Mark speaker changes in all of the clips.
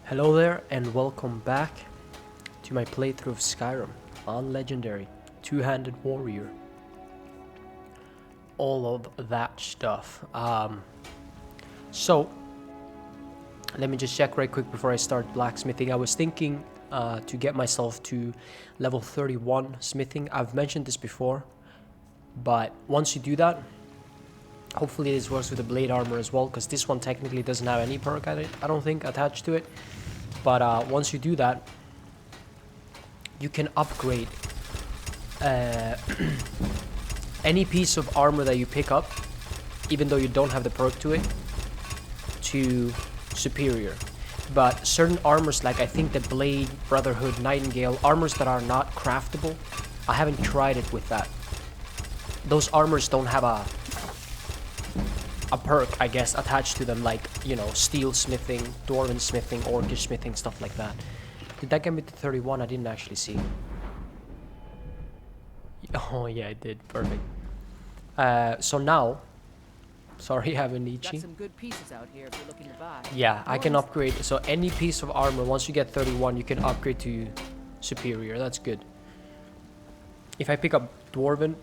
Speaker 1: Hello there and welcome back to my playthrough of Skyrim on Legendary, Two-Handed Warrior. All of that stuff. So, let me just check right quick before I start blacksmithing. I was thinking to get myself to level 31 smithing. I've mentioned this before, but once you do that, hopefully this works with the blade armor as well, because this one technically doesn't have any perk I don't think attached to it. But once you do that, you can upgrade any piece of armor that you pick up, even though you don't have the perk to it, to superior. But certain armors, like I think the Blade, Brotherhood, Nightingale, armors that are not craftable, I haven't tried it with that. Those armors don't have a perk, I guess, attached to them, like, you know, steel smithing, dwarven smithing, orcish smithing, stuff like that. Did that get me to 31? I didn't actually see. Oh yeah, it did. Perfect. So now, sorry, I have a Nietzsche.
Speaker 2: Got some good pieces out here if you're looking to buy.
Speaker 1: Yeah, I can upgrade. So any piece of armor, once you get 31, you can upgrade to superior. That's good. If I pick up dwarven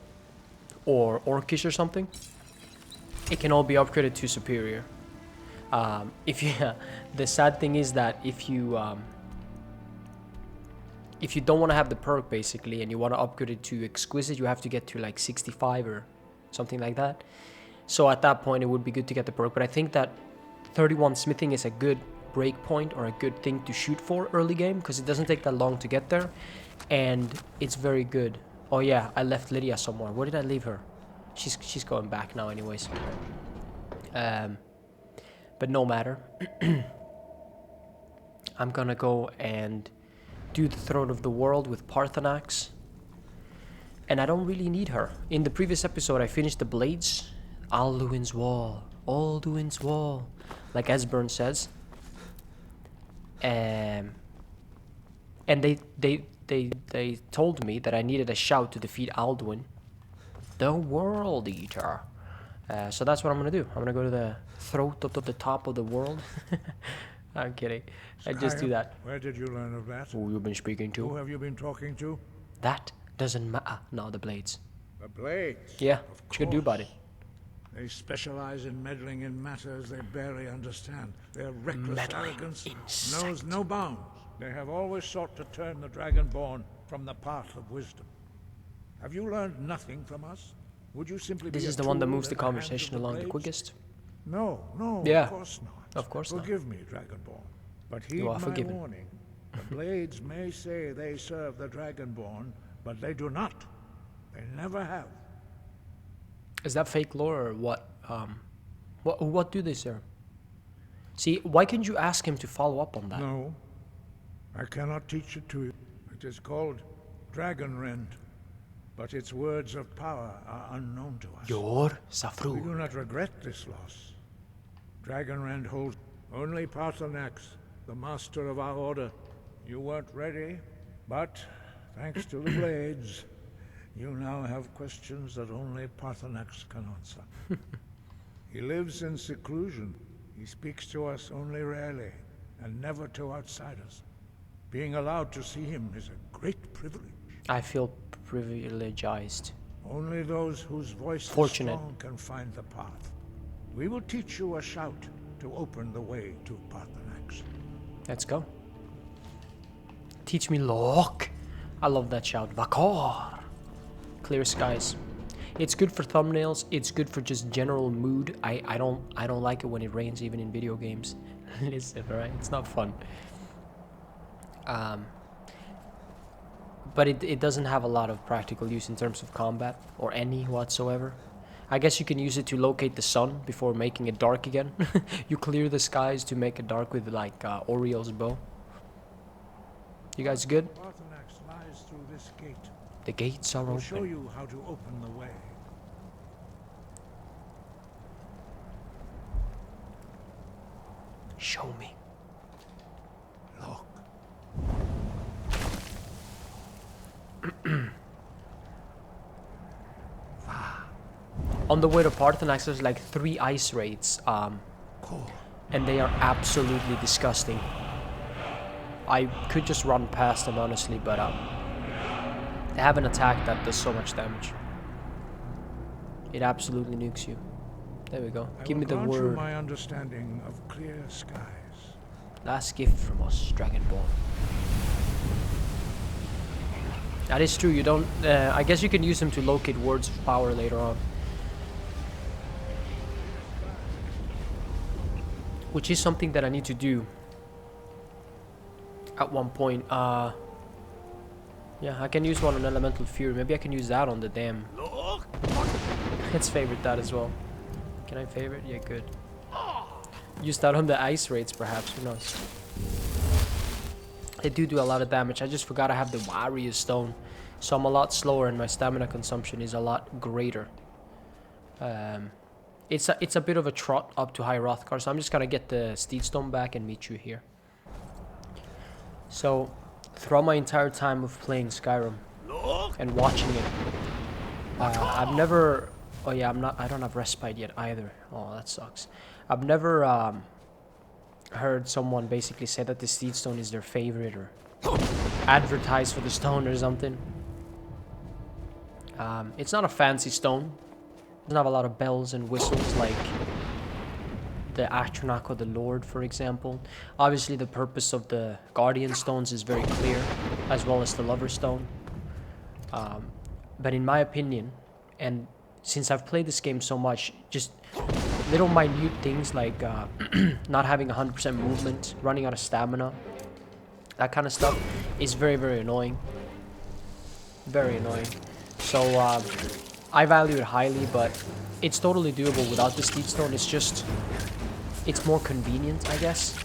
Speaker 1: or orcish or something, it can all be upgraded to superior. The sad thing is that if you don't want to have the perk basically, and you want to upgrade it to exquisite, you have to get to like 65 or something like that. So at that point, it would be good to get the perk. But I think that 31 smithing is a good break point or a good thing to shoot for early game, because it doesn't take that long to get there, and it's very good. Oh yeah, I left Lydia somewhere. Where did I leave her? She's going back now anyways. But no matter. I'm gonna go and do the Throne of the World with Parthenax. And I don't really need her. In the previous episode I finished the Blades. Alduin's Wall. Alduin's Wall. Like Esbern says. And they told me that I needed a shout to defeat Alduin, the World Eater. So that's what I'm gonna do. I'm gonna go to the throat of the top of the world. I'm kidding. I just do that.
Speaker 3: Where did you learn of that?
Speaker 1: Who you've been speaking to?
Speaker 3: Who have you been talking to?
Speaker 1: That doesn't matter. No, the Blades.
Speaker 3: The Blades?
Speaker 1: Yeah,
Speaker 3: of
Speaker 1: what you gonna do about it?
Speaker 3: They specialize in meddling in matters they barely understand. Their reckless
Speaker 1: Meddling
Speaker 3: arrogance
Speaker 1: insect.
Speaker 3: knows no bounds. They have always sought to turn the Dragonborn from the path of wisdom. Have you learned nothing from us? Would you simply
Speaker 1: This
Speaker 3: be
Speaker 1: is
Speaker 3: a
Speaker 1: the one that
Speaker 3: tool
Speaker 1: moves the
Speaker 3: in hands of
Speaker 1: conversation along the
Speaker 3: Blades?
Speaker 1: quickest.
Speaker 3: No,
Speaker 1: Yeah,
Speaker 3: of course not.
Speaker 1: of course not.
Speaker 3: Forgive me, Dragonborn. But heed
Speaker 1: You are
Speaker 3: my
Speaker 1: forgiven.
Speaker 3: warning. The Blades may say they serve the Dragonborn, but they do not. They never have.
Speaker 1: Is that fake lore or what? What do they serve? See, why can't you ask him to follow up on that?
Speaker 3: No, I cannot teach it to you. It is called Dragonrend, but its words of power are unknown to us.
Speaker 1: Yor
Speaker 3: We
Speaker 1: Safru.
Speaker 3: do not regret this loss. Dragonrend holds only Parthenax, the master of our order. You weren't ready, but thanks to the Blades, you now have questions that only Parthenax can answer. He lives in seclusion. He speaks to us only rarely, and never to outsiders. Being allowed to see him is a great privilege.
Speaker 1: I feel privileged.
Speaker 3: Only those whose voice
Speaker 1: Fortunate.
Speaker 3: is strong can find the path. We will teach you a shout to open the way to Parthenax.
Speaker 1: Let's go. Teach me Lok. I love that shout. Vakor. Clear skies. It's good for thumbnails. It's good for just general mood. I don't like it when it rains even in video games. Listen, right? It's not fun. But it doesn't have a lot of practical use in terms of combat or any whatsoever. I guess you can use it to locate the sun before making it dark again. You clear the skies to make it dark with like Oriole's bow. You guys good?
Speaker 3: Parthenax lies through this gate.
Speaker 1: The gates are
Speaker 3: We'll show
Speaker 1: open.
Speaker 3: you how to open the way.
Speaker 1: Show me.
Speaker 3: Look.
Speaker 1: On the way to Parthenax, there's like 3 ice raids, and they are absolutely disgusting. I could just run past them, honestly, but they have an attack that does so much damage. It absolutely nukes you. There we go. Give me the
Speaker 3: grant you
Speaker 1: word.
Speaker 3: my understanding of clear skies.
Speaker 1: Last gift from us, Dragon Ball. That is true. You don't. I guess you can use them to locate words of power later on, which is something that I need to do at one point. Yeah, I can use one on Elemental Fury. Maybe I can use that on the dam. Let's favorite that as well. Can I favorite? Yeah, good. Use that on the ice raids, perhaps. Who knows? They do a lot of damage. I just forgot I have the Warrior Stone, so I'm a lot slower and my stamina consumption is a lot greater. It's a bit of a trot up to High Hrothgar, so I'm just gonna get the Steed Stone back and meet you here. So, throughout my entire time of playing Skyrim and watching it, I've never. Oh yeah, I don't have respite yet either. Oh, that sucks. I've never heard someone basically say that the Steed Stone is their favorite or advertise for the stone or something. It's not a fancy stone. It doesn't have a lot of bells and whistles like the Atronach or the Lord, for example. Obviously, the purpose of the Guardian Stones is very clear, as well as the Lover Stone. But in my opinion, and since I've played this game so much, just little minute things like not having 100% movement, running out of stamina, that kind of stuff is very, very annoying. Very annoying. So I value it highly, but it's totally doable without the Steed Stone. It's just, it's more convenient, I guess.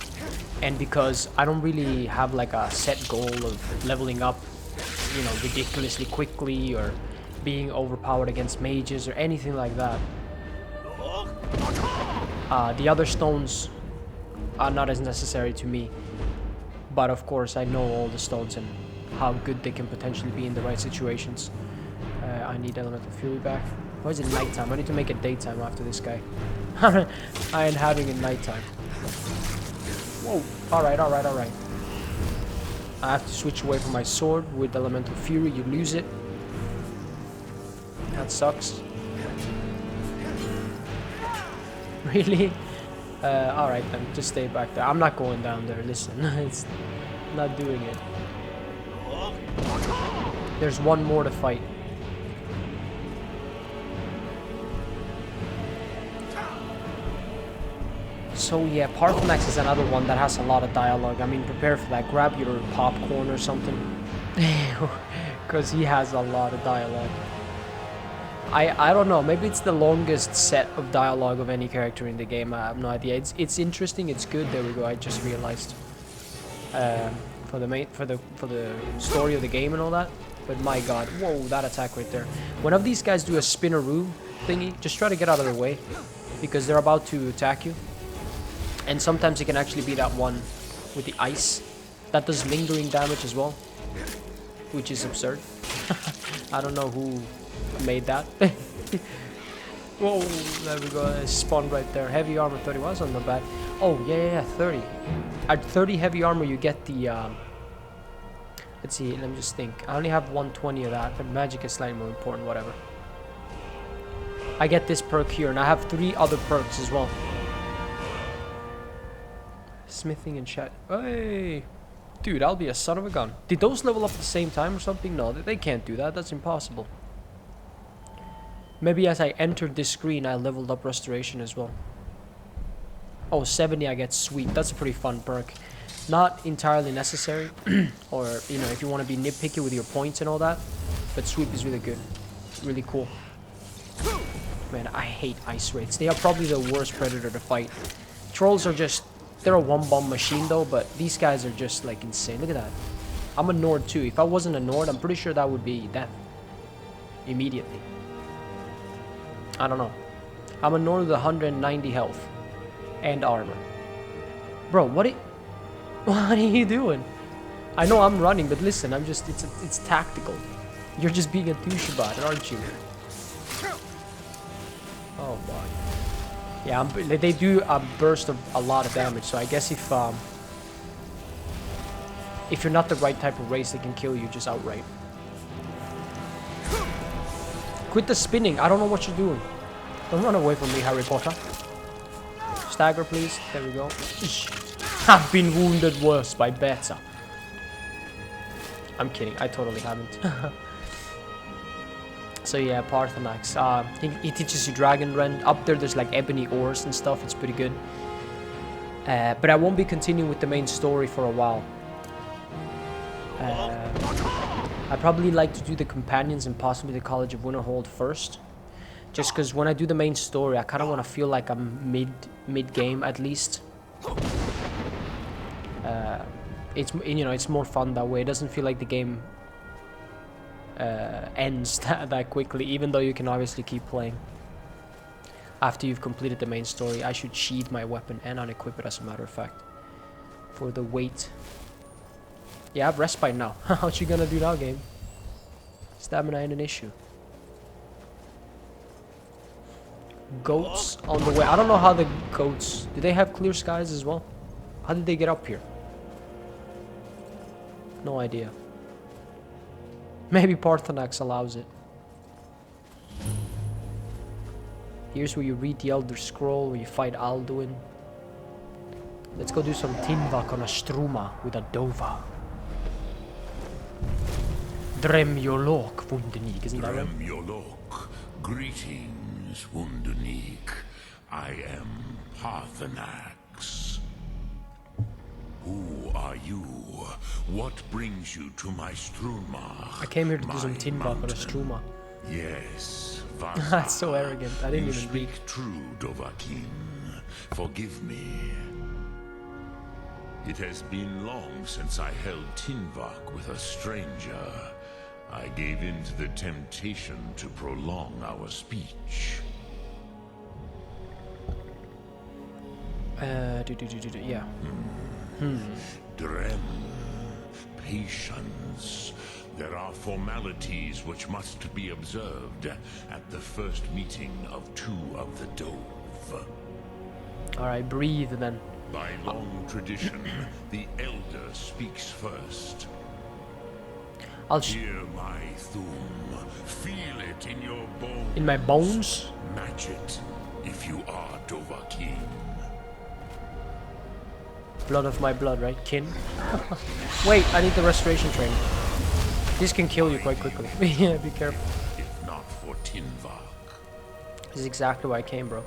Speaker 1: And because I don't really have like a set goal of leveling up, you know, ridiculously quickly or being overpowered against mages or anything like that. The other stones are not as necessary to me, but of course I know all the stones and how good they can potentially be in the right situations. I need Elemental Fury back. Why is it nighttime? I need to make it daytime after this guy. I ain't having it nighttime. Whoa, alright. I have to switch away from my sword with Elemental Fury. You lose it. That sucks. Really? Alright then, just stay back there. I'm not going down there, listen. It's not doing it. There's one more to fight. So yeah, Parthenax is another one that has a lot of dialogue. I mean, prepare for that. Grab your popcorn or something. Because he has a lot of dialogue. I don't know, maybe it's the longest set of dialogue of any character in the game. I have no idea. It's interesting, it's good. There we go, I just realized. For the story of the game and all that. But my god, whoa, that attack right there. Whenever these guys do a spinneroo thingy, just try to get out of their way, because they're about to attack you. And sometimes it can actually be that one with the ice that does lingering damage as well, which is absurd. I don't know who made that. Whoa, there we go. It spawned right there. Heavy armor 31, that's not bad. Oh yeah, 30. At 30 heavy armor you get the let's see, let me just think. I only have 120 of that, but magic is slightly more important. Whatever, I get this perk here, and I have 3 other perks as well. Smithing and chat. Hey dude, I'll be a son of a gun. Did those level up at the same time or something? No, they can't do that. That's impossible. Maybe as I entered this screen, I leveled up Restoration as well. Oh, 70 I get Sweep. That's a pretty fun perk. Not entirely necessary, or, you know, if you want to be nitpicky with your points and all that. But Sweep is really good. Really cool. Man, I hate ice raids. They are probably the worst predator to fight. Trolls are just, they're a one-bomb machine though, but these guys are just like insane. Look at that. I'm a Nord too. If I wasn't a Nord, I'm pretty sure that would be death. Immediately. I don't know. I'm a Nord with 190 health and armor. Bro, what are you doing? I know I'm running, but listen, I'm just, it's tactical. You're just being a douchebag, aren't you? Oh boy. Yeah, they do a burst of a lot of damage, so I guess if if you're not the right type of race, they can kill you just outright. Quit the spinning. I don't know what you're doing. Don't run away from me, Harry Potter. Stagger, please. There we go. I've been wounded worse by better. I'm kidding. I totally haven't. So yeah, Parthenax. He teaches you Dragon Rend. Up there's like ebony ores and stuff. It's pretty good. But I won't be continuing with the main story for a while. I'd probably like to do the companions and possibly the College of Winterhold first. Just because when I do the main story, I kind of want to feel like I'm mid-game at least. It's, you know, it's more fun that way. It doesn't feel like the game ends that quickly, even though you can obviously keep playing. After you've completed the main story, I should sheathe my weapon and unequip it, as a matter of fact, for the weight. Yeah, I have respite now. What you gonna do now, game? Stamina ain't an issue. Goats on the way. I don't know how the goats... Do they have clear skies as well? How did they get up here? No idea. Maybe Parthenax allows it. Here's where you read the Elder Scroll, where you fight Alduin. Let's go do some Tinvak on a Struma with a Dova. Dremjolok, Wundenig, isn't that right?
Speaker 4: Dremjolok, greetings, Wundenig. I am Parthenax. Who are you? What brings you to my Struma?
Speaker 1: I came here to do some Tinvak on a Struma.
Speaker 4: Yes,
Speaker 1: That's so arrogant. I didn't
Speaker 4: you
Speaker 1: even read.
Speaker 4: speak true, Dovahkiin. Forgive me. It has been long since I held Tinvak with a stranger. I gave in to the temptation to prolong our speech.
Speaker 1: Yeah.
Speaker 4: Drem, patience. There are formalities which must be observed at the first meeting of two of the Dove.
Speaker 1: Alright, breathe then.
Speaker 4: By long tradition, the Elder speaks first.
Speaker 1: I'll
Speaker 4: Hear my thum. Feel it in your bones.
Speaker 1: in my bones?
Speaker 4: Match it if you are Dovahkiin.
Speaker 1: Blood of my blood, right? Kin? Wait, I need the restoration training. This can kill you quite quickly. Yeah, be careful.
Speaker 4: If not for Tinvak.
Speaker 1: This is exactly why I came, bro.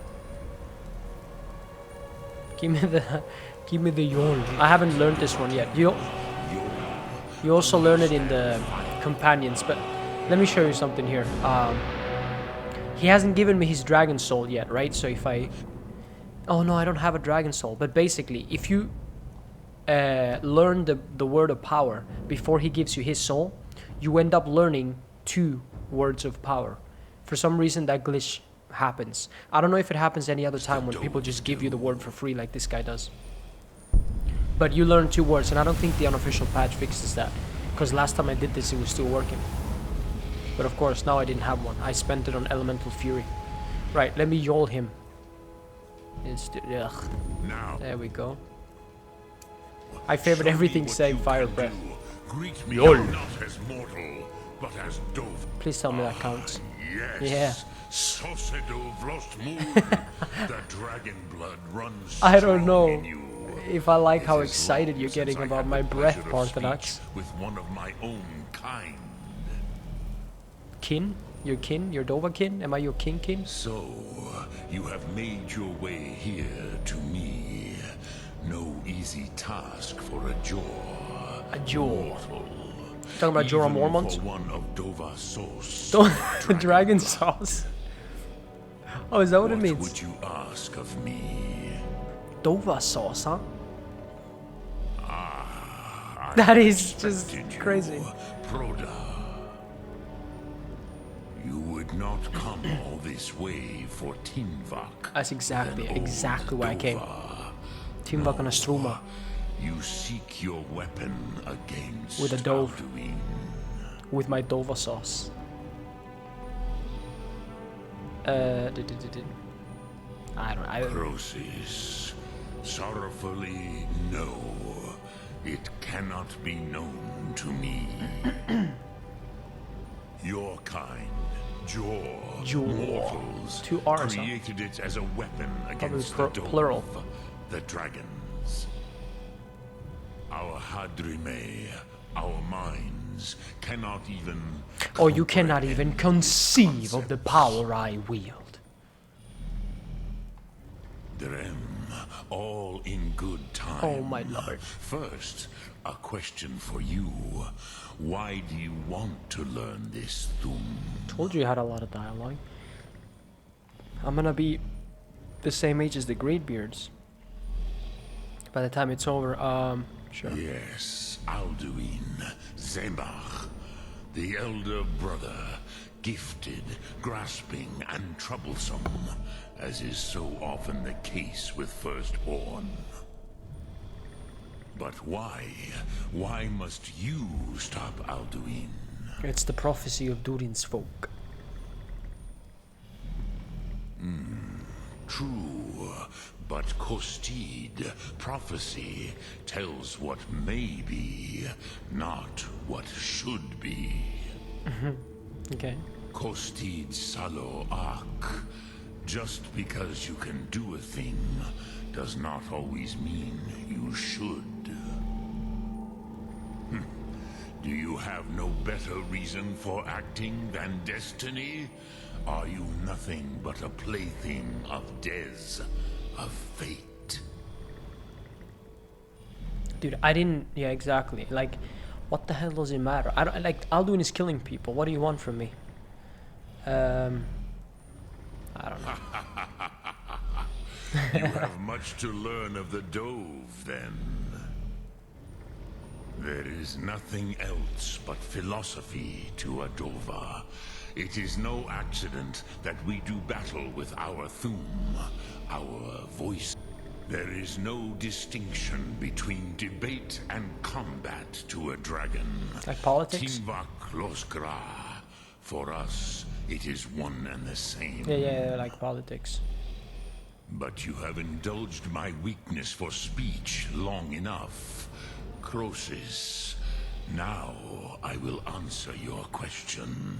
Speaker 1: Give me the Yol. I haven't learned this one yet. You also learn it in the companions, but let me show you something here. He hasn't given me his dragon soul yet, right? So if I... Oh no, I don't have a dragon soul. But basically, if you learn the word of power before he gives you his soul, you end up learning 2 words of power. For some reason, that glitch happens. I don't know if it happens any other time when people just give you the word for free like this guy does. But you learn 2 words, and I don't think the unofficial patch fixes that. Because last time I did this, it was still working. But of course, now I didn't have one. I spent it on Elemental Fury. Right, let me yol him. Ugh.
Speaker 4: Now,
Speaker 1: There we go. I favored everything save Fire Breath.
Speaker 4: Greet me
Speaker 1: Yol.
Speaker 4: not as mortal, but as Dove.
Speaker 1: Please tell me that counts.
Speaker 4: Yes.
Speaker 1: Yeah.
Speaker 4: Sosedo Vlostmoon. The dragon blood runs
Speaker 1: I don't
Speaker 4: strong
Speaker 1: know
Speaker 4: in you.
Speaker 1: if I like how
Speaker 4: It is
Speaker 1: excited
Speaker 4: long
Speaker 1: you're
Speaker 4: since
Speaker 1: getting
Speaker 4: I
Speaker 1: about
Speaker 4: had
Speaker 1: my
Speaker 4: the
Speaker 1: breath,
Speaker 4: pleasure of
Speaker 1: Parthenax.
Speaker 4: speech with one of my own kind.
Speaker 1: Kin? Your kin? Your Dova kin? Am I your kin?
Speaker 4: So, you have made your way here to me. No easy task for a Jor.
Speaker 1: A Jor.
Speaker 4: Mortal.
Speaker 1: Talking about Jorah
Speaker 4: Even
Speaker 1: Mormont?
Speaker 4: for one of Dova Sauce.
Speaker 1: Dragon sauce. Oh, is that what it
Speaker 4: What
Speaker 1: means?
Speaker 4: would you ask of me?
Speaker 1: Dova sauce, huh?
Speaker 4: I
Speaker 1: That is just
Speaker 4: expected you,
Speaker 1: crazy.
Speaker 4: Proda. You would not come all this way for Tinvak.
Speaker 1: That's exactly
Speaker 4: than old
Speaker 1: why I came.
Speaker 4: Dova.
Speaker 1: Tinvak on a Struma.
Speaker 4: You seek your weapon against
Speaker 1: With a Dove.
Speaker 4: Alduin.
Speaker 1: With my Dova sauce. I don't know.
Speaker 4: Croesus, sorrowfully, no. It cannot be known to me. Your kind, Jor, mortals,
Speaker 1: Two R's, huh?
Speaker 4: created it as a weapon against
Speaker 1: Probably
Speaker 4: the
Speaker 1: plural.
Speaker 4: Dove, the dragons. Our Hadrime, our minds, cannot even...
Speaker 1: Oh, you cannot even
Speaker 4: comprehend
Speaker 1: conceive
Speaker 4: its
Speaker 1: of the
Speaker 4: concepts.
Speaker 1: power I wield.
Speaker 4: Drem, all in good time.
Speaker 1: Oh, my lord.
Speaker 4: First, a question for you. Why do you want to learn this Thum?
Speaker 1: Told you had a lot of dialogue. I'm gonna be the same age as the Greatbeards. By the time it's over, sure.
Speaker 4: Yes, Alduin, Zemach, the elder brother, gifted, grasping, and troublesome, as is so often the case with firstborn. But why? Why must you stop Alduin?
Speaker 1: It's the prophecy of Durin's folk.
Speaker 4: True, but Kostid, prophecy, tells what may be, not what should be.
Speaker 1: Okay.
Speaker 4: Kostid Salo Ak. Just because you can do a thing does not always mean you should. Do you have no better reason for acting than destiny? Are you nothing but a plaything of Dez, of fate?
Speaker 1: Dude, I didn't... Yeah, exactly. Like, what the hell does it matter? I don't... Like, Alduin is killing people. What do you want from me? I don't know.
Speaker 4: You have much to learn of the Dove, then. There is nothing else but philosophy to a Dova. It is no accident that we do battle with our Thum, our voice. There is no distinction between debate and combat to a dragon.
Speaker 1: Like politics?
Speaker 4: Tinvak Losgra. For us, it is one and the same.
Speaker 1: Yeah, like politics.
Speaker 4: But you have indulged my weakness for speech long enough. Crosis, now I will answer your question.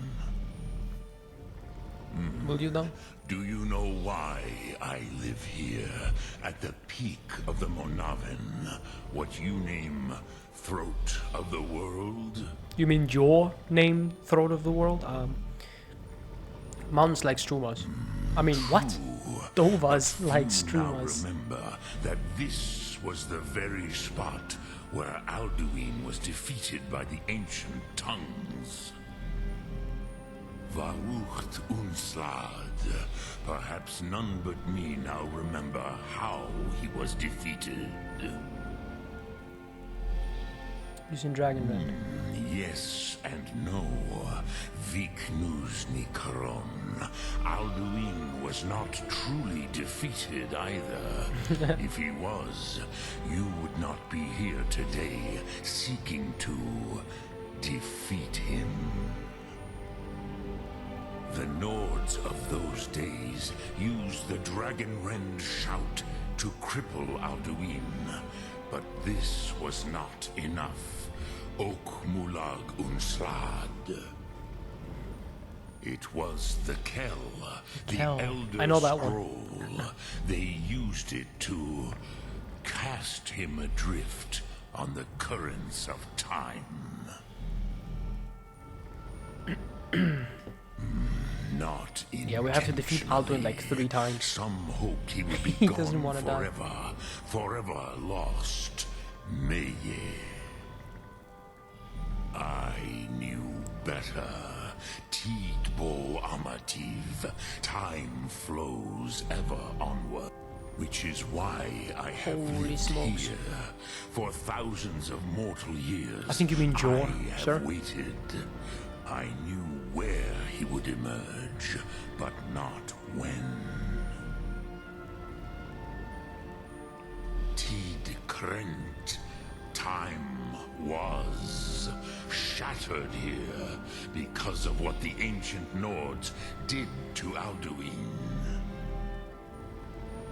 Speaker 1: Will you though?
Speaker 4: Do you know why I live here, at the peak of the Monaven, what you name Throat of the World?
Speaker 1: You mean your name, Throat of the World? Mountains like Strumas. I mean, what? Dovas like
Speaker 4: Now
Speaker 1: Strumas.
Speaker 4: remember that this was the very spot where Alduin was defeated by the ancient tongues. Varucht Unslad. Perhaps none but me now remember how he was defeated.
Speaker 1: Using Dragon Rend.
Speaker 4: Yes and no. Viknus Nikaron. Alduin was not truly defeated either. If he was, you would not be here today seeking to defeat him. The Nords of those days used the Dragon Rend shout to cripple Alduin. But this was not enough. Ok Mulag Unslad. It was the Kell, the
Speaker 1: Kell.
Speaker 4: Elder
Speaker 1: I know that one.
Speaker 4: Scroll. They used it to cast him adrift on the currents of time. Not intentionally.
Speaker 1: Yeah, we have to defeat Alduin like 3 times.
Speaker 4: Some hoped he would be
Speaker 1: He
Speaker 4: gone
Speaker 1: doesn't wanna die.
Speaker 4: forever, forever lost. Meye. I knew better. Tidbo Amativ. Time flows ever onward. Which is why I have
Speaker 1: Holy
Speaker 4: lived
Speaker 1: smokes.
Speaker 4: here for thousands of mortal years.
Speaker 1: I think you mean Jor,
Speaker 4: I have
Speaker 1: sir.
Speaker 4: waited. I knew where he would emerge, but not when. Tid Krent. Time was shattered here because of what the ancient Nords did to Alduin.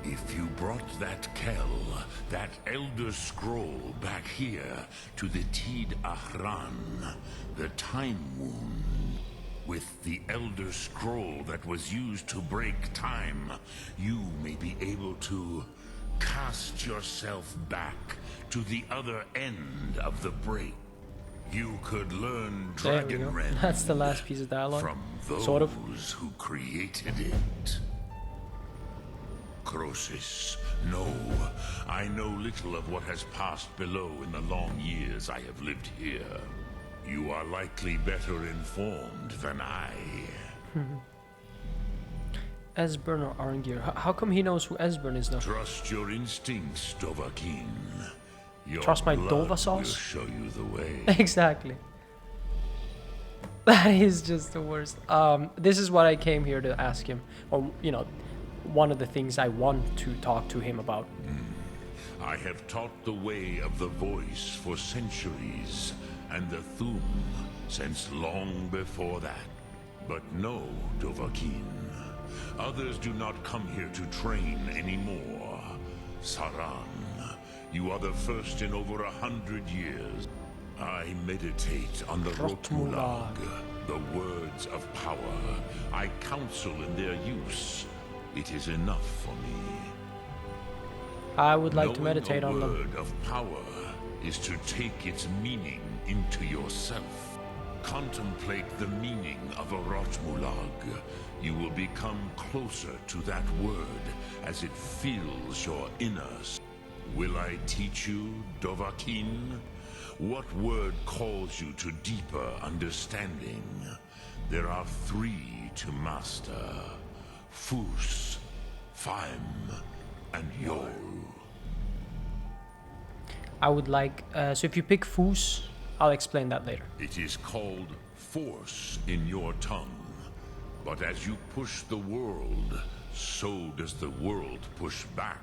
Speaker 4: If you brought that Kell, that Elder Scroll back here to the Tid Ahran, the Time Wound, with the Elder Scroll that was used to break time, you may be able to cast yourself back to the other end of the break. You could learn
Speaker 1: There we go.
Speaker 4: Dragon Rend
Speaker 1: That's the last piece of dialogue.
Speaker 4: from those
Speaker 1: Sort of.
Speaker 4: who created it. Croesus, no, I know little of what has passed below in the long years I have lived here. You are likely better informed than I.
Speaker 1: Esbern or Arngir? How come he knows who Esbern is though?
Speaker 4: Trust your instincts, Dovahkiin. Your
Speaker 1: Trust my
Speaker 4: blood
Speaker 1: Dova
Speaker 4: will
Speaker 1: sauce?
Speaker 4: show you the way.
Speaker 1: Exactly. That is just the worst. This is what I came here to ask him, or you know, one of the things I want to talk to him about.
Speaker 4: I have taught the way of the voice for centuries, and the Thu'um since long before that. But no, Dovahkiin. Others do not come here to train anymore. Saran, you are the first in over 100 years. I meditate on the Rotmulag, the words of power. I counsel in their use. It is enough for me.
Speaker 1: I would like to
Speaker 4: Knowing
Speaker 1: meditate on
Speaker 4: a
Speaker 1: them.
Speaker 4: word of power is to take its meaning into yourself. Contemplate the meaning of a Rotmulag. You will become closer to that word as it fills your inner. Will I teach you, Dovahkiin? What word calls you to deeper understanding? There are 3 to master. Fus, Faim, and Yol.
Speaker 1: I would like, so if you pick Fus, I'll explain that later.
Speaker 4: It is called force in your tongue. But as you push the world, so does the world push back.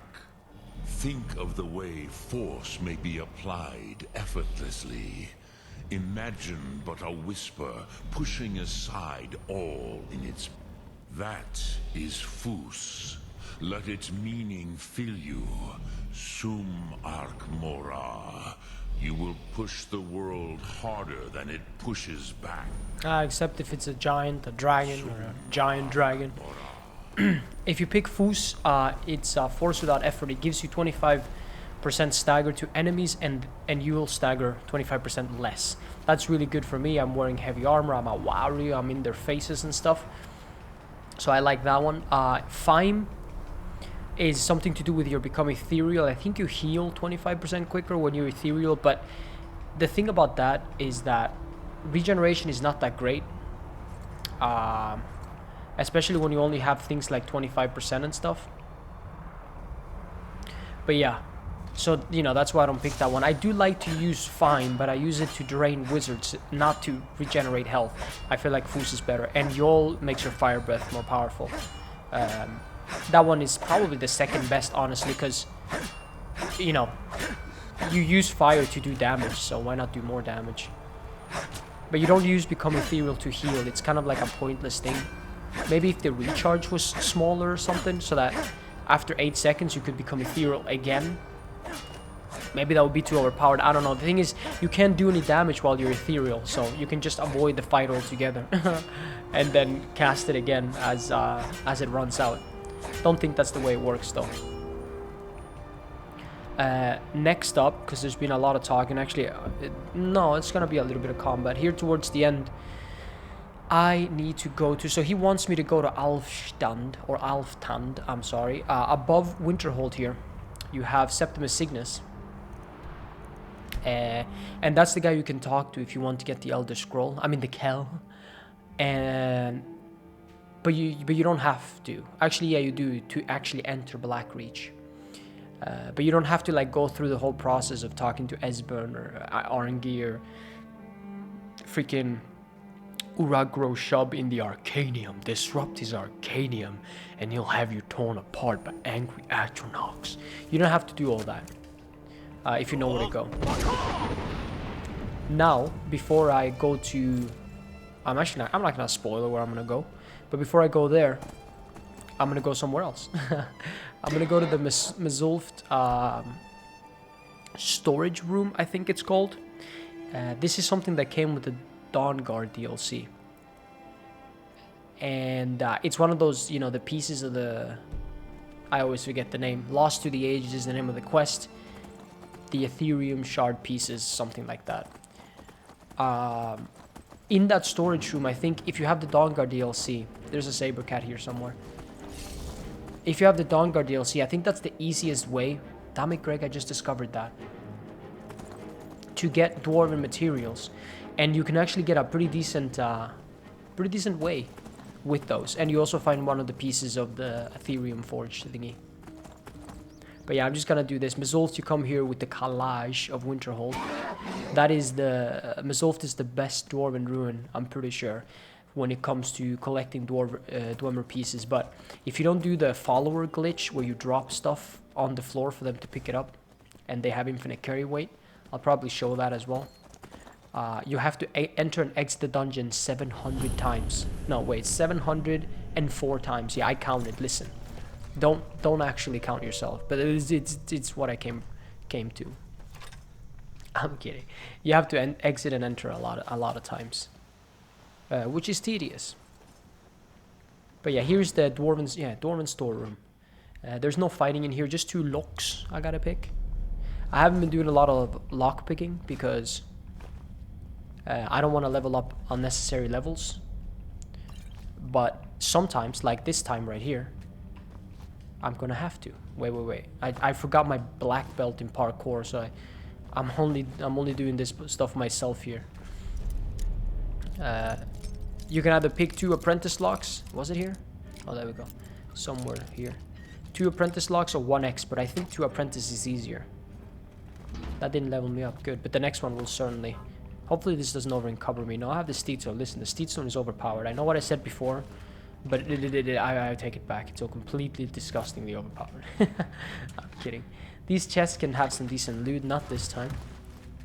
Speaker 4: Think of the way force may be applied effortlessly. Imagine but a whisper pushing aside all in its... That is Fus. Let its meaning fill you. Sum Ark Mora. You will push the world harder than it pushes back.
Speaker 1: Except if it's a giant, a dragon, or a giant dragon. If you pick Fus, it's force without effort. It gives you 25% stagger to enemies, and you will stagger 25% less. That's really good for me. I'm wearing heavy armor. I'm a warrior. I'm in their faces and stuff. So I like that one. Faim is something to do with your become ethereal. I think you heal 25% quicker when you're ethereal, but the thing about that is that regeneration is not that great. Especially when you only have things like 25% and stuff. But yeah, so you know, that's why I don't pick that one. I do like to use Faim, but I use it to drain wizards, not to regenerate health. I feel like Fus is better, and Yol makes your fire breath more powerful. That one is probably the second best, honestly, because you know, you use fire to do damage, so why not do more damage? But you don't use become ethereal to heal. It's kind of like a pointless thing. Maybe if the recharge was smaller or something, so that after 8 seconds you could become ethereal again. Maybe that would be too overpowered. I don't know. The thing is, you can't do any damage while you're ethereal, so you can just avoid the fight altogether, and then cast it again as it runs out. Don't think that's the way it works, though. Next up, because there's been a lot of talking. Actually, no, it's gonna be a little bit of combat here towards the end. I need to go to, so he wants me to go to Alftand, or Alftand, I'm sorry. Above Winterhold here, you have Septimus Signus. And that's the guy you can talk to if you want to get the Elder Scroll. I mean the Kell. But you don't have to. Actually, yeah, you do, to actually enter Blackreach. But you don't have to like go through the whole process of talking to Esbern or Arngir, freaking Uragro Shub in the Arcanium. Disrupt his Arcanium and he'll have you torn apart by angry Atronachs. You don't have to do all that if you know where to go. Now, before I go to... I'm not gonna spoil where I'm gonna go. But before I go there, I'm gonna go somewhere else. I'm gonna go to the Mzulft storage room, I think it's called. This is something that came with the Dawnguard DLC. And it's one of those, you know, the pieces of the... I always forget the name. Lost to the Ages is the name of the quest. The Ethereum shard pieces, something like that. In that storage room, I think if you have the Dawnguard DLC... There's a saber cat here somewhere. If you have the Dawnguard DLC, I think that's the easiest way. Damn it, Greg, I just discovered that. To get dwarven materials. And you can actually get a pretty decent way with those. And you also find one of the pieces of the Ethereum forge thingy. But yeah, I'm just gonna do this. Mzulft, you come here with the Collage of Winterhold. That is the... Mzulft is the best dwarven ruin, I'm pretty sure, when it comes to collecting dwemer pieces. But if you don't do the follower glitch, where you drop stuff on the floor for them to pick it up, and they have infinite carry weight, I'll probably show that as well. You have to enter and exit the dungeon 700 times. No, wait, 704 times. Yeah, I counted. Listen, don't actually count yourself, but it's what I came to. I'm kidding. You have to exit and enter a lot of times, which is tedious. But yeah, here's the dwarven storeroom. There's no fighting in here, just 2 locks I gotta pick. I haven't been doing a lot of lock picking because I don't want to level up unnecessary levels. But sometimes, like this time right here, I'm gonna have to. Wait. I forgot my black belt in parkour, so I'm only doing this stuff myself here. You can either pick 2 apprentice locks. Was it here? Oh, there we go. Somewhere here. 2 apprentice locks or 1 X, but I think 2 apprentice is easier. That didn't level me up, good. But the next one will certainly... Hopefully this doesn't over-encumber me. No, I have the Steedstone. Listen, the Steedstone is overpowered. I know what I said before, but I take it back. It's all completely disgustingly overpowered. I'm kidding. These chests can have some decent loot. Not this time.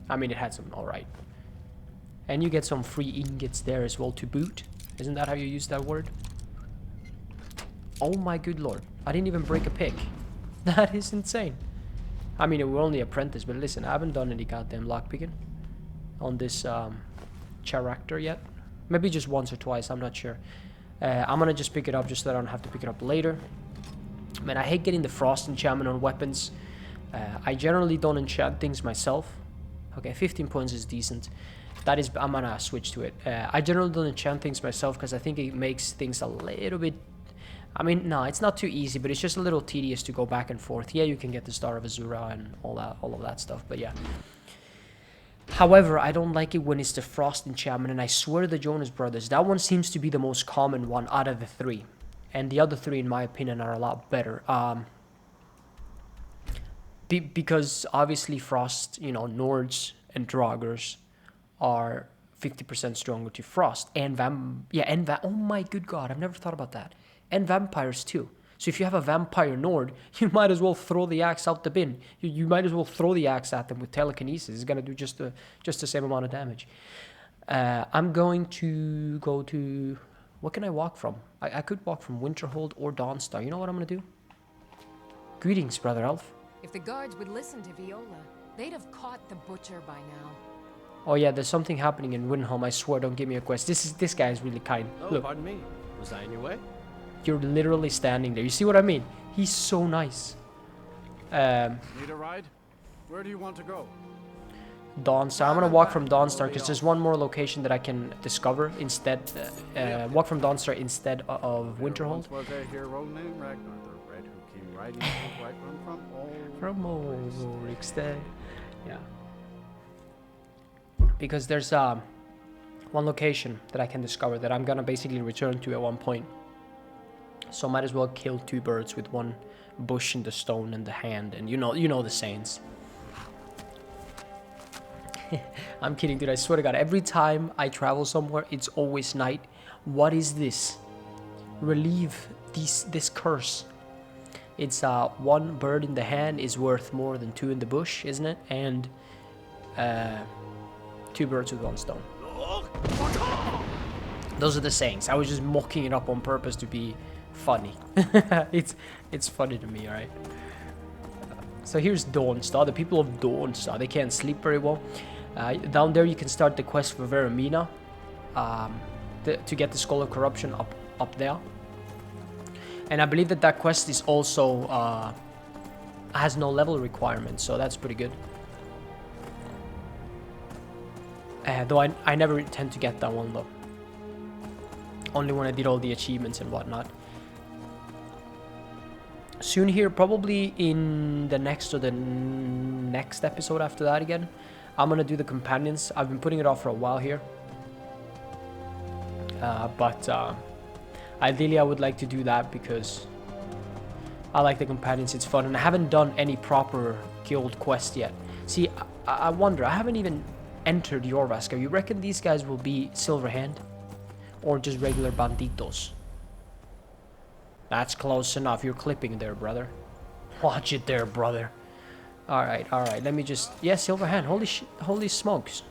Speaker 1: I mean, it had some alright. And you get some free ingots there as well to boot. Isn't that how you use that word? Oh my good lord. I didn't even break a pick. That is insane. I mean, we're only apprentice, but listen, I haven't done any goddamn lockpicking on this character yet. Maybe just once or twice, I'm not sure. I'm gonna just pick it up just so I don't have to pick it up later. Man, I hate getting the frost enchantment on weapons. I generally don't enchant things myself. Okay, 15 points is decent. That is, I'm gonna switch to it. I generally don't enchant things myself because I think it makes things a little bit... I mean, no, it's not too easy, but it's just a little tedious to go back and forth. Yeah, you can get the Star of Azura and all of that stuff, but yeah. However, I don't like it when it's the Frost enchantment, and I swear the Jonas Brothers, that one seems to be the most common one out of the 3. And the other 3, in my opinion, are a lot better. Because obviously Frost, you know, Nords and Draugrs are 50% stronger to Frost. And oh my good god, I've never thought about that. And vampires too. So if you have a vampire Nord, you might as well throw the axe out the bin. You might as well throw the axe at them with telekinesis. It's gonna do just the same amount of damage. I'm going to go to... What can I walk from? I could walk from Winterhold or Dawnstar. You know what I'm gonna do? Greetings, Brother Elf.
Speaker 2: If the guards would listen to Viola, they'd have caught the butcher by now.
Speaker 1: Oh yeah, there's something happening in Windhelm. I swear, don't give me a quest. This guy is really kind.
Speaker 5: Oh,
Speaker 1: look.
Speaker 5: pardon me. Was I in your way?
Speaker 1: You're literally standing there. You see what I mean? He's so nice.
Speaker 5: Need a ride? Where do you want to go?
Speaker 1: Dawnstar. I'm gonna walk from Dawnstar because there's one more location that I can discover instead. Walk from Dawnstar instead of Winterhold.
Speaker 5: Was a hero named Ragnar the Red who came riding to Whiterun from
Speaker 1: Ulrikstead. Yeah. Because there's one location that I can discover that I'm gonna basically return to at one point. So might as well kill 2 birds with one bush in the stone and the hand, and you know the sayings. I'm kidding, dude. I swear to God, every time I travel somewhere, it's always night. What is this? Relieve this curse. It's 1 bird in the hand is worth more than 2 in the bush, isn't it? And 2 birds with 1 stone. Those are the sayings. I was just mocking it up on purpose to be funny. it's funny to me, alright? So here's Dawnstar, the people of Dawnstar. They can't sleep very well. Down there you can start the quest for Veramina. To get the Skull of Corruption up there. And I believe that quest is also has no level requirement, so that's pretty good. Though I never intend to get that one though. Only when I did all the achievements and whatnot. Soon here, probably in the next or the next episode after that again, I'm gonna do the companions. I've been putting it off for a while here. But ideally I would like to do that because I like the companions, it's fun, and I haven't done any proper guild quest yet. See, I wonder, I haven't even entered Jorvaskr. You reckon these guys will be Silverhand? Or just regular banditos? That's close enough, you're clipping there, brother. Watch it there, brother. Alright, let me just... Yeah, Silverhand, holy smokes.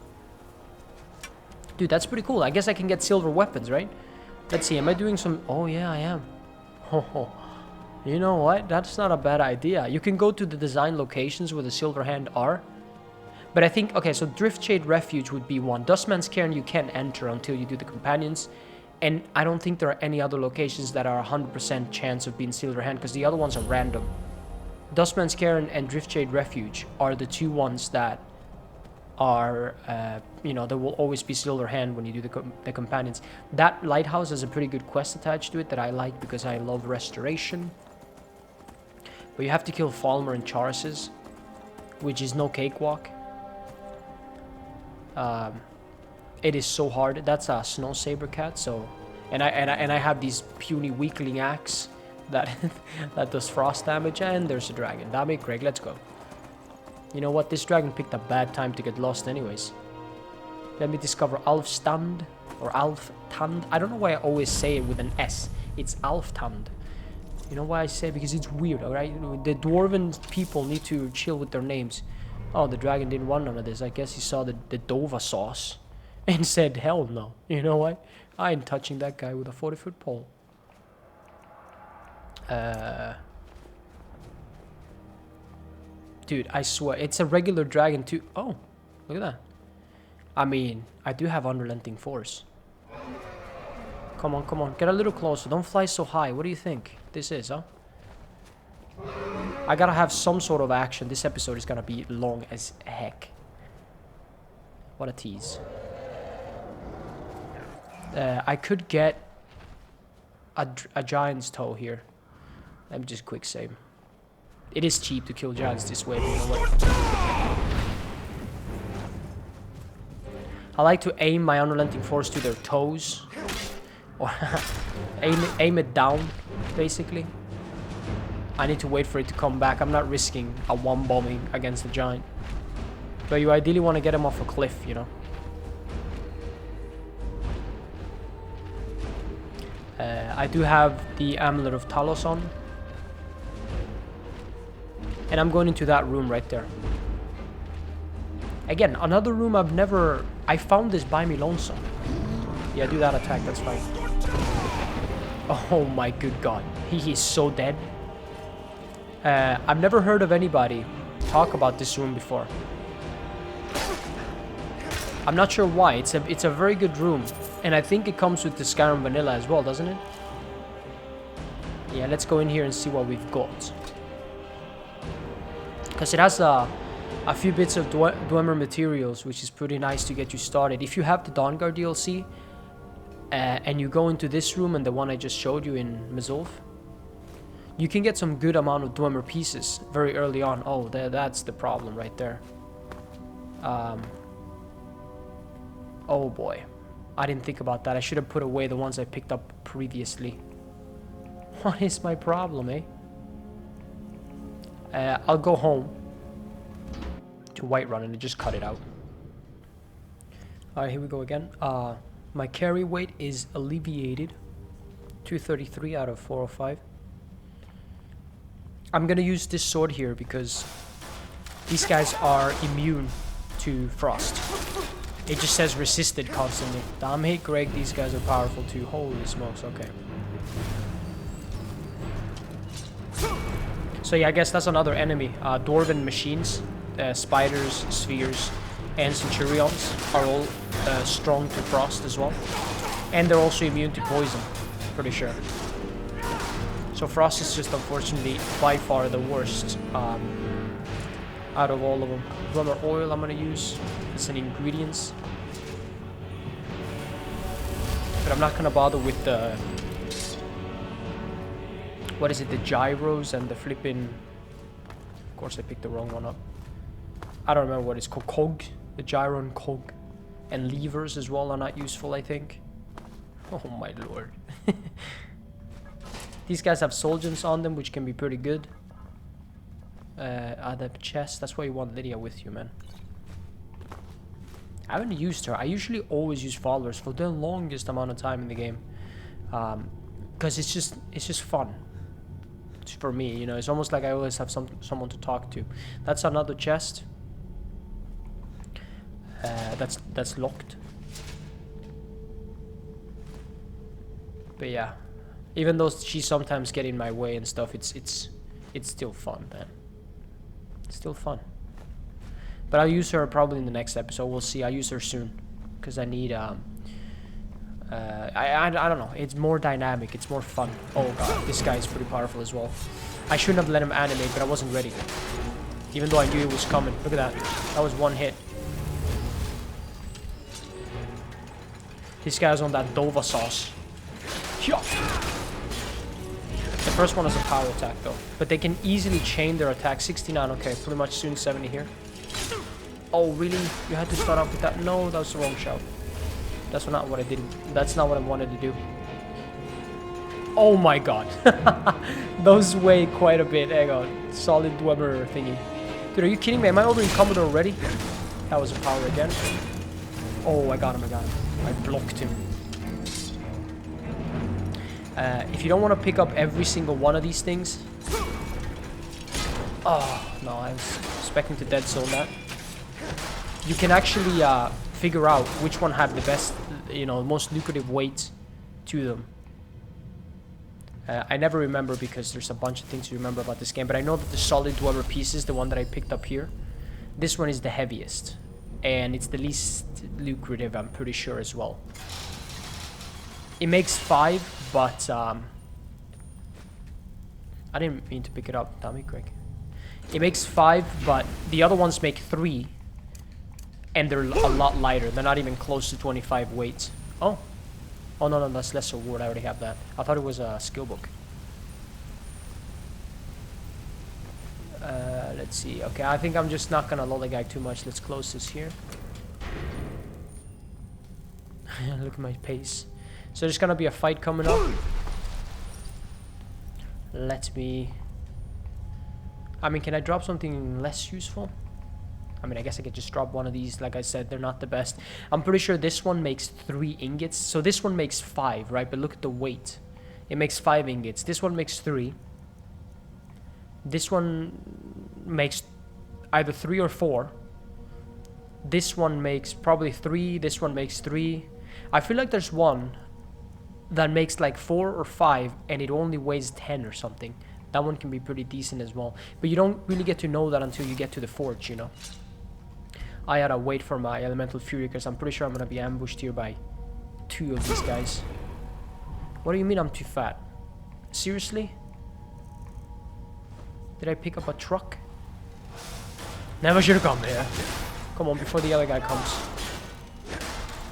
Speaker 1: Dude, that's pretty cool. I guess I can get silver weapons, right? Let's see, am I doing some... Oh, yeah, I am. Oh, you know what? That's not a bad idea. You can go to the design locations where the Silverhand are. But I think... Okay, so Driftshade Refuge would be one. Dustman's Cairn you can't enter until you do the companions. And I don't think there are any other locations that are 100% chance of being Silverhand, because the other ones are random. Dustman's Cairn and Driftshade Refuge are the two ones that are, you know, there will always be Silverhand when you do the companions. That lighthouse has a pretty good quest attached to it that I like because I love restoration. But you have to kill Falmer and Charses, which is no cakewalk. It is so hard. That's a Snow Saber Cat, so... And I have these puny weakling axe that that does frost damage, and there's a dragon. Damn it, Greg, let's go. You know what? This dragon picked a bad time to get lost anyways. Let me discover Alfstand, or Alftand. I don't know why I always say it with an S. It's Alftand. You know why I say it? Because it's weird, alright? The dwarven people need to chill with their names. Oh, the dragon didn't want none of this. I guess he saw the Dova sauce and said, hell no. You know what? I ain't touching that guy with a 40-foot pole. Dude, I swear, it's a regular dragon too. Oh, look at that. I mean, I do have unrelenting force. Come on, come on, get a little closer. Don't fly so high. What do you think this is, huh? I gotta have some sort of action. This episode is gonna be long as heck. What a tease. I could get a giant's toe here. Let me just quick save. It is cheap to kill giants this way, but you know what? I like to aim my unrelenting force to their toes. Or aim it down, basically. I need to wait for it to come back. I'm not risking a one-bombing against the giant. But you ideally want to get him off a cliff, you know. I do have the Amulet of Talos on. And I'm going into that room right there. Again, another room I've never... I found this by me lonesome. Yeah, do that attack, that's fine. Oh my good god. He is so dead. I've never heard of anybody talk about this room before. I'm not sure why. It's a very good room. And I think it comes with the Skyrim Vanilla as well, doesn't it? Yeah, let's go in here and see what we've got. Because it has a few bits of Dwemer materials, which is pretty nice to get you started. If you have the Dawnguard DLC, and you go into this room and the one I just showed you in Mizulf, you can get some good amount of Dwemer pieces very early on. Oh, that's the problem right there. Oh boy. I didn't think about that. I should have put away the ones I picked up previously. What is my problem, eh? I'll go home to Whiterun and just cut it out. Alright, here we go again. My carry weight is alleviated. 233 out of 405. I'm gonna use this sword here because these guys are immune to frost. It just says resisted constantly. Damn it, Greg, these guys are powerful too. Holy smokes, okay. So yeah, I guess that's another enemy. Dwarven machines, spiders, spheres, and centurions are all strong to frost as well. And they're also immune to poison, pretty sure. So frost is just unfortunately by far the worst out of all of them. Drummer oil I'm gonna use as an ingredients. But I'm not gonna bother with the... What is it? The gyros and the flipping... Of course I picked the wrong one up. I don't remember what it's called. Cog. The gyro and cog. And levers as well are not useful, I think. Oh my lord. These guys have soul gems on them, which can be pretty good. The chest. That's why you want Lydia with you, man. I haven't used her. I usually always use followers for the longest amount of time in the game. Because it's just fun. For me, you know, it's almost like I always have someone to talk to. That's another chest. That's locked. But yeah, even though she sometimes get in my way and stuff, it's still fun, man. It's still fun. But I'll use her probably in the next episode. We'll see. I'll use her soon because I need I don't know. It's more dynamic. It's more fun. Oh god, this guy is pretty powerful as well. I shouldn't have let him animate, but I wasn't ready. Even though I knew it was coming. Look at that. That was one hit. This guy's on that Dova sauce. The first one is a power attack though. But they can easily chain their attack. 69, okay. Pretty much soon 70 here. Oh really? You had to start off with that? No, that was the wrong shout. That's not what I did. That's not what I wanted to do. Oh my god. Those weigh quite a bit. Hang on. Solid Dwemer thingy. Dude, are you kidding me? Am I over encumbered already? That was a power again. Oh, I got him. I blocked him. If you don't want to pick up every single one of these things... Oh, no, I was expecting to dead zone that. You can actually figure out which one have the best, you know, most lucrative weight to them. I never remember because there's a bunch of things to remember about this game, but I know that the solid dweller piece is the one that I picked up here. This one is the heaviest, and it's the least lucrative, I'm pretty sure as well. It makes 5, but I didn't mean to pick it up. Tell me, Craig. It makes 5, but the other ones make 3. And they're a lot lighter. They're not even close to 25 weight. Oh. Oh, no, that's lesser ward. I already have that. I thought it was a skill book. Let's see. Okay, I think I'm just not gonna lollygag too much. Let's close this here. Look at my pace. So there's gonna be a fight coming up. Let me... I mean, can I drop something less useful? I mean, I guess I could just drop one of these. Like I said, they're not the best. I'm pretty sure this one makes 3 ingots. So this one makes 5, right? But look at the weight. It makes 5 ingots. This one makes 3. This one makes either 3 or 4. This one makes probably 3. This one makes 3. I feel like there's one that makes like 4 or 5 and it only weighs 10 or something. That one can be pretty decent as well. But you don't really get to know that until you get to the forge, you know. I gotta wait for my elemental fury because I'm pretty sure I'm gonna be ambushed here by 2 of these guys. What do you mean I'm too fat? Seriously? Did I pick up a truck? Never should have come here. Come on, before the other guy comes.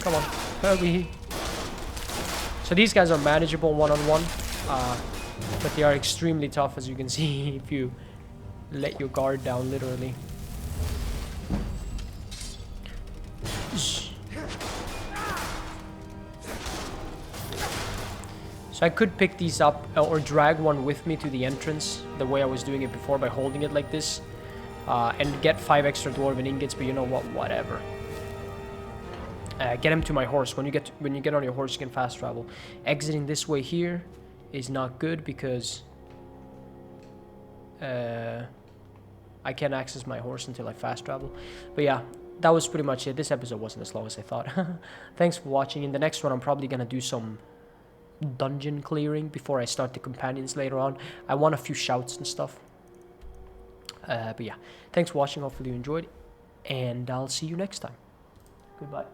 Speaker 1: Come on, hurry. So these guys are manageable one-on-one. But they are extremely tough, as you can see, if you let your guard down, literally. So I could pick these up or drag one with me to the entrance, the way I was doing it before by holding it like this. And get 5 extra dwarven ingots, but you know what, whatever. Get him to my horse. When you get on your horse, you can fast travel. Exiting this way here is not good because I can't access my horse until I fast travel. But yeah, that was pretty much it. This episode wasn't as long as I thought. Thanks for watching. In the next one, I'm probably gonna do some dungeon clearing before I start the companions later on. I want a few shouts and stuff. But yeah, thanks for watching. Hopefully you enjoyed, and I'll see you next time. Goodbye.